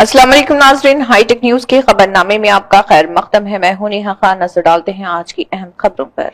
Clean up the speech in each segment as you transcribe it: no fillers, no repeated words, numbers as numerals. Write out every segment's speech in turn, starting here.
अस्सलाम वालेकुम नाज़रीन, हाईटेक न्यूज के खबरनामे में आपका खैर मकदम है। मैं हूं नेहा खान। नजर डालते हैं आज की अहम खबरों पर।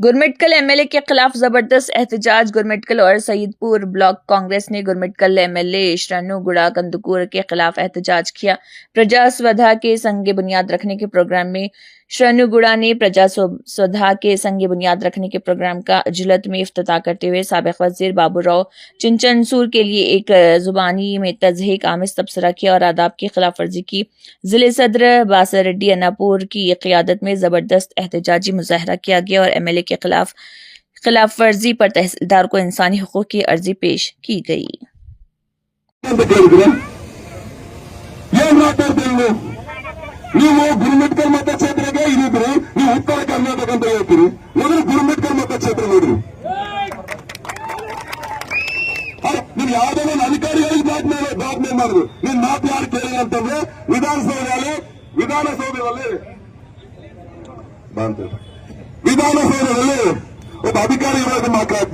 गुरमिटकल एमएलए के खिलाफ जबरदस्त एहतजाज। गुरमिटकल और सईदपुर ब्लॉक कांग्रेस ने गुरमिटकल एमएलए शरणु गुड़ा कंदुकूर के खिलाफ एहतजाज किया। प्रजा स्वधा के संग बुनियाद रखने के प्रोग्राम में शरणु गुड़ा ने प्रजा स्वधा के संग बुनियाद रखने के प्रोग्राम का अजलत में इफ्तिताह करते हुए साबिक वजीर बाबूराव चिंचनसूर के लिए एक जुबानी में तज़हीक आमिज़ तबसरा किया और आदाब की खिलाफ वर्जी की। जिले सदर बासर रेड्डी अन्नापुर की क़ियादत में जबरदस्त एहतजाजी मुजाहरा किया गया और एमएलए के खिलाफ वर्जी पर तहसीलदार को इंसानी हुकूक की अर्जी पेश की गई। ನೀವು ಗುರುಮಿಟ್ಕಲ್ ಮತಕ್ಷೇತ್ರಕ್ಕೆ ಇರಿದ್ರಿ, ನೀವು ಉತ್ತರ ಕರ್ನಾಟಕ ಅಂತ ಹೇಳ್ತೀರಿ. ಮೊದಲು ಗುರುಮಿಟ್ಕಲ್ ಮತಕ್ಷೇತ್ರ ನೋಡ್ರಿ. ನೀವು ಯಾವುದೋ ಒಂದು ಅಧಿಕಾರಿಗಳಿಗೆ ಬಾಗ್ಮೆ ಮಾಡಿದ್ರು. ನಿಮ್ ಮಾತು ಯಾರು ಕೇಳಿಲ್ಲ ಅಂತಂದ್ರೆ ವಿಧಾನಸೌಧದಲ್ಲಿ ಒಬ್ಬ ಅಧಿಕಾರಿ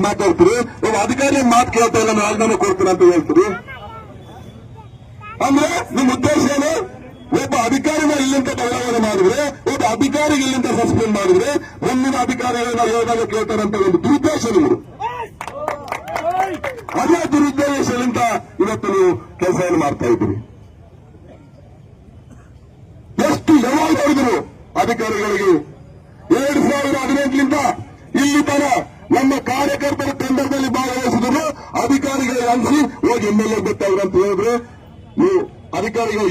ಮಾತಾಡ್ತೀರಿ, ಒಬ್ಬ ಅಧಿಕಾರಿ ಮಾತು ಕೇಳ್ತಾ ಇಲ್ಲ, ರಾಜೀನಾಮೆ ಕೊಡ್ತೀನಿ ಅಂತ ಹೇಳ್ತೀರಿ. ಅಂದ್ರೆ ನಿಮ್ ಉದ್ದೇಶ ಏನು? ಒಬ್ಬ ಅಧಿಕಾರಿನ ಇಲ್ಲಿಂದ ಬದಲಾವಣೆ ಮಾಡಿದ್ರೆ, ಒಬ್ಬ ಅಧಿಕಾರಿಗೆ ಇಲ್ಲಿಂದ ಸಸ್ಪೆಂಡ್ ಮಾಡಿದ್ರೆ ಮುಂದಿನ ಅಧಿಕಾರಿಗಳನ್ನ ಹೇಳಿದಾಗ ಕೇಳ್ತಾರಂತ ಒಂದು ದುರುದ್ದೇಶ ನಿಮ್ದು. ಅದೇ ದುರುದ್ದೇಶದಿಂದ ಇವತ್ತು ನೀವು ಕೆಲಸವನ್ನು ಮಾಡ್ತಾ ಇದ್ದೀರಿ. ಎಷ್ಟು ಯಾವಾಗ ನೋಡಿದ್ರು ಅಧಿಕಾರಿಗಳಿಗೆ 2018 ಇಲ್ಲಿ ತರ ನಮ್ಮ ಕಾರ್ಯಕರ್ತರ ಟೆಂಡರ್ನಲ್ಲಿ ಭಾಗವಹಿಸಿದ್ರು ಅಧಿಕಾರಿಗಳಿಗೆ ಅನಿಸಿ ಹೋಗಿ ಎಮ್ಎಲ್ಎ ಗೊತ್ತಾಗ್ರ ಅಂತ ಹೇಳಿದ್ರೆ ನೀವು ಅಧಿಕಾರಿಗಳು